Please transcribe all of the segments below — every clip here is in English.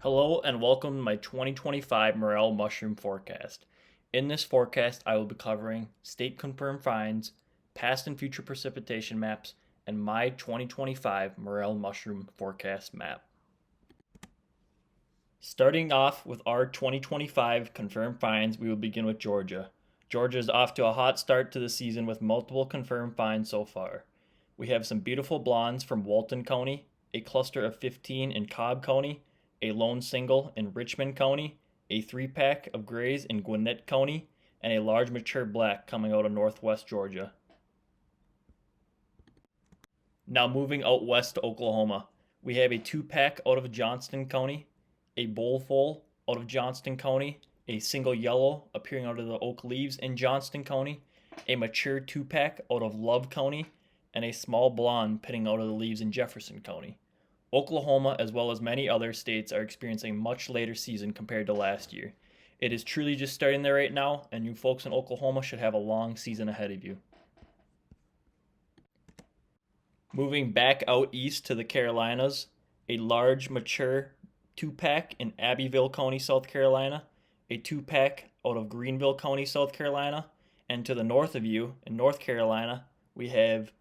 Hello and welcome to my 2025 Morel Mushroom Forecast. In this forecast, I will be covering state confirmed finds, past and future precipitation maps, and my 2025 Morel Mushroom Forecast map. Starting off with our 2025 confirmed finds, we will begin with Georgia. Georgia is off to a hot start to the season with multiple confirmed finds so far. We have some beautiful blondes from Walton County, a cluster of 15 in Cobb County, a lone single in Richmond County, a 3-pack of grays in Gwinnett County, and a large mature black coming out of northwest Georgia. Now moving out west to Oklahoma, we have a 2-pack out of Johnston County, a bowlful out of Johnston County, a single yellow appearing out of the oak leaves in Johnston County, a mature 2-pack out of Love County, and a small blonde pitting out of the leaves in Jefferson County. Oklahoma, as well as many other states, are experiencing a much later season compared to last year. It is truly just starting there right now, and you folks in Oklahoma should have a long season ahead of you. Moving back out east to the Carolinas, a large mature 2-pack in Abbeville County, South Carolina, a 2-pack out of Greenville County, South Carolina, and to the north of you, in North Carolina, we have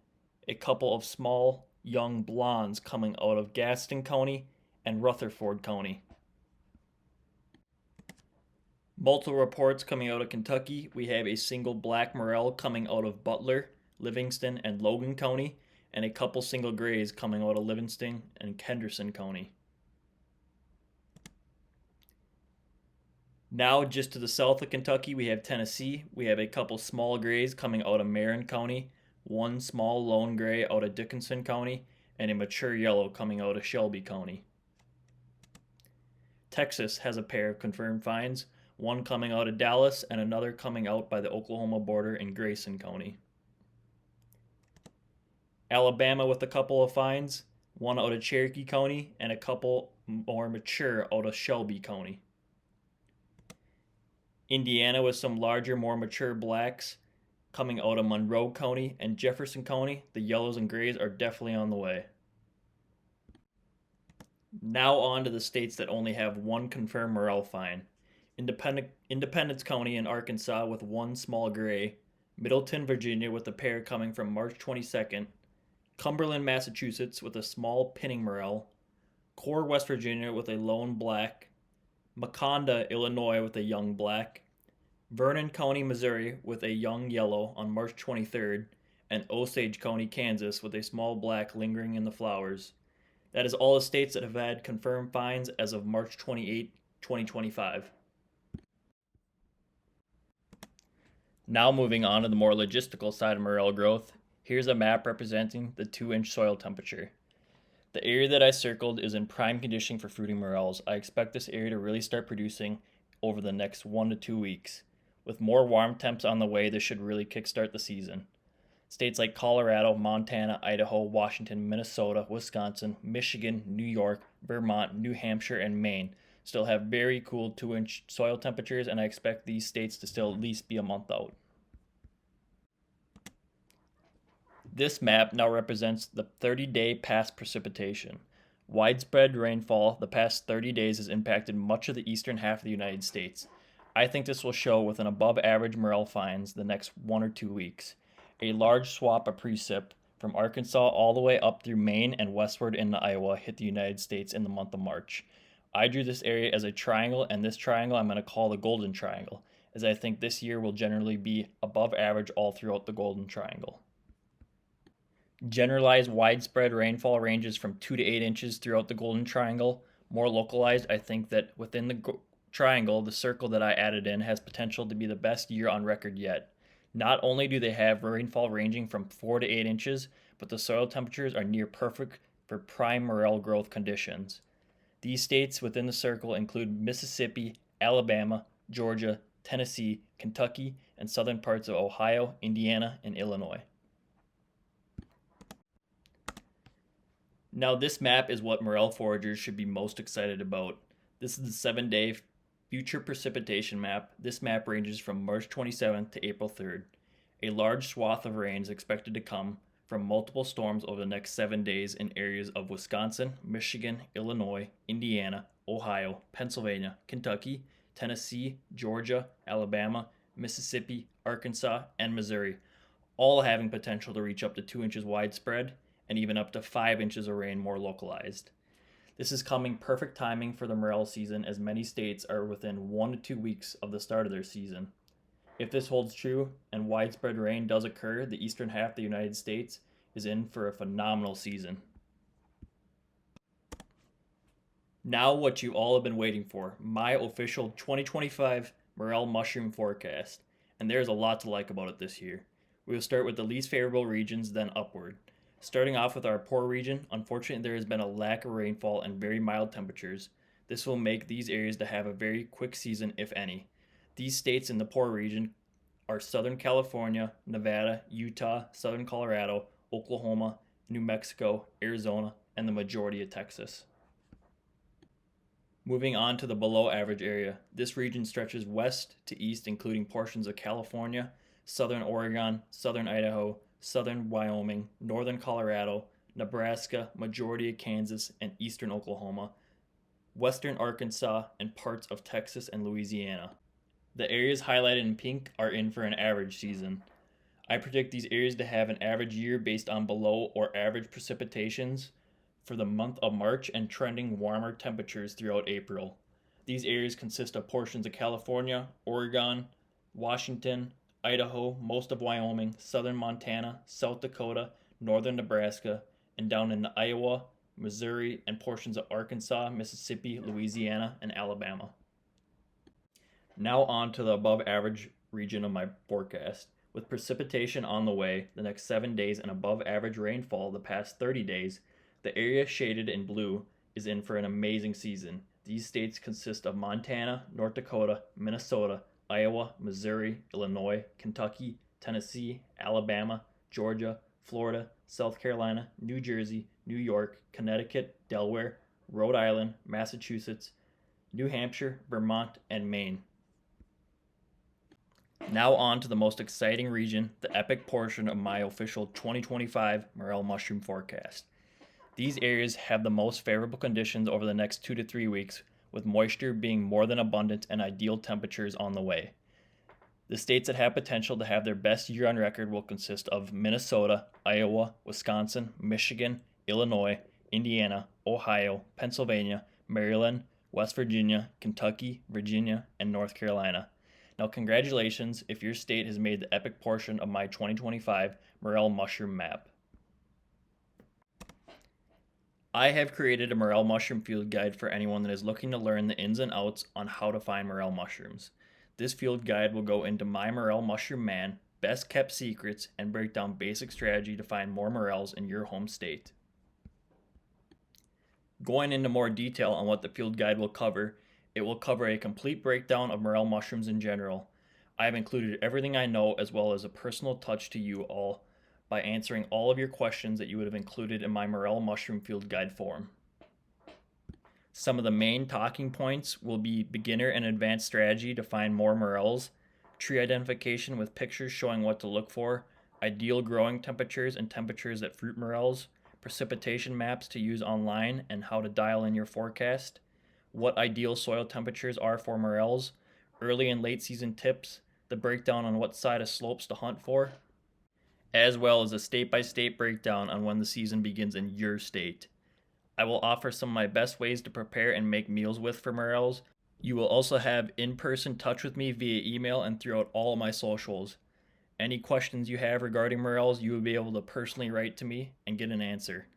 a couple of small young blondes coming out of Gaston County and Rutherford County. Multiple reports coming out of Kentucky. We have a single black morel coming out of Butler, Livingston, and Logan County, and a couple single grays coming out of Livingston and Henderson County. Now, just to the south of Kentucky, we have Tennessee. We have a couple small grays coming out of Marin County, one small lone gray out of Dickinson County, and a mature yellow coming out of Shelby County. Texas has a pair of confirmed finds, one coming out of Dallas and another coming out by the Oklahoma border in Grayson County. Alabama with a couple of finds, one out of Cherokee County and a couple more mature out of Shelby County. Indiana with some larger, more mature blacks coming out of Monroe County and Jefferson County. The yellows and grays are definitely on the way. Now on to the states that only have one confirmed morel find. Independence County in Arkansas with one small gray, Middleton, Virginia with a pair coming from March 22nd, Cumberland, Massachusetts with a small pinning morel, Core, West Virginia with a lone black, Maconda, Illinois with a young black, Vernon County, Missouri with a young yellow on March 23rd, and Osage County, Kansas with a small black lingering in the flowers. That is all the states that have had confirmed finds as of March 28, 2025. Now moving on to the more logistical side of morel growth, here's a map representing the 2-inch soil temperature. The area that I circled is in prime condition for fruiting morels. I expect this area to really start producing over the next 1 to 2 weeks. With more warm temps on the way, this should really kickstart the season. States like Colorado, Montana, Idaho, Washington, Minnesota, Wisconsin, Michigan, New York, Vermont, New Hampshire, and Maine still have very cool 2-inch soil temperatures, and I expect these states to still at least be a month out. This map now represents the 30-day past precipitation. Widespread rainfall the past 30 days has impacted much of the eastern half of the United States. I think this will show with an above average morel finds the next 1 or 2 weeks. A large swath of precip from Arkansas all the way up through Maine and westward into Iowa hit the United States in the month of March. I drew this area as a triangle, and this triangle I'm going to call the Golden Triangle, as I think this year will generally be above average all throughout the Golden Triangle. Generalized widespread rainfall ranges from 2 to 8 inches throughout the Golden Triangle. More localized, I think that within the triangle, the circle that I added in has potential to be the best year on record yet. Not only do they have rainfall ranging from 4 to 8 inches, but the soil temperatures are near perfect for prime morel growth conditions. These states within the circle include Mississippi, Alabama, Georgia, Tennessee, Kentucky, and southern parts of Ohio, Indiana, and Illinois. Now this map is what morel foragers should be most excited about. This is the 7-day future precipitation map. This map ranges from March 27th to April 3rd. A large swath of rain is expected to come from multiple storms over the next 7 days in areas of Wisconsin, Michigan, Illinois, Indiana, Ohio, Pennsylvania, Kentucky, Tennessee, Georgia, Alabama, Mississippi, Arkansas, and Missouri, all having potential to reach up to 2 inches widespread and even up to 5 inches of rain more localized. This is coming perfect timing for the morel season, as many states are within 1 to 2 weeks of the start of their season. If this holds true and widespread rain does occur, the eastern half of the United States is in for a phenomenal season. Now what you all have been waiting for, my official 2025 Morel Mushroom Forecast. And there's a lot to like about it this year. We will start with the least favorable regions, then upward. Starting off with our poor region, unfortunately there has been a lack of rainfall and very mild temperatures. This will make these areas to have a very quick season, if any. These states in the poor region are Southern California, Nevada, Utah, Southern Colorado, Oklahoma, New Mexico, Arizona, and the majority of Texas. Moving on to the below average area, this region stretches west to east, including portions of California, southern Oregon, southern Idaho, southern Wyoming, northern Colorado, Nebraska, majority of Kansas, and eastern Oklahoma, western Arkansas, and parts of Texas and Louisiana. The areas highlighted in pink are in for an average season. I predict these areas to have an average year based on below or average precipitations for the month of March and trending warmer temperatures throughout April. These areas consist of portions of California, Oregon, Washington, Idaho, most of Wyoming, southern Montana, South Dakota, northern Nebraska, and down into Iowa, Missouri, and portions of Arkansas, Mississippi, Louisiana, and Alabama. Now on to the above average region of my forecast. With precipitation on the way the next 7 days and above average rainfall the past 30 days, the area shaded in blue is in for an amazing season. These states consist of Montana, North Dakota, Minnesota, Iowa, Missouri, Illinois, Kentucky, Tennessee, Alabama, Georgia, Florida, South Carolina, New Jersey, New York, Connecticut, Delaware, Rhode Island, Massachusetts, New Hampshire, Vermont, and Maine. Now on to the most exciting region, the epic portion of my official 2025 Morel Mushroom Forecast. These areas have the most favorable conditions over the next 2 to 3 weeks, with moisture being more than abundant and ideal temperatures on the way. The states that have potential to have their best year on record will consist of Minnesota, Iowa, Wisconsin, Michigan, Illinois, Indiana, Ohio, Pennsylvania, Maryland, West Virginia, Kentucky, Virginia, and North Carolina. Now congratulations if your state has made the epic portion of my 2025 Morel Mushroom Map. I have created a morel mushroom field guide for anyone that is looking to learn the ins and outs on how to find morel mushrooms. This field guide will go into my morel mushroom man, best kept secrets, and break down basic strategy to find more morels in your home state. Going into more detail on what the field guide will cover, it will cover a complete breakdown of morel mushrooms in general. I have included everything I know as well as a personal touch to you all by answering all of your questions that you would have included in my morel mushroom field guide form. Some of the main talking points will be beginner and advanced strategy to find more morels, tree identification with pictures showing what to look for, ideal growing temperatures and temperatures that fruit morels, precipitation maps to use online and how to dial in your forecast, what ideal soil temperatures are for morels, early and late season tips, the breakdown on what side of slopes to hunt for, as well as a state-by-state breakdown on when the season begins in your state. I will offer some of my best ways to prepare and make meals with for morels. You will also have in-person touch with me via email and throughout all of my socials. Any questions you have regarding morels, you will be able to personally write to me and get an answer.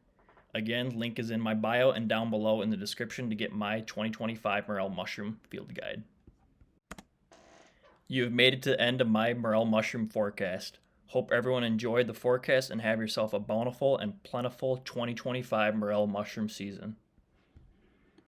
Again, link is in my bio and down below in the description to get my 2025 Morel Mushroom Field Guide. You have made it to the end of my Morel Mushroom Forecast. Hope everyone enjoyed the forecast and have yourself a bountiful and plentiful 2025 morel mushroom season.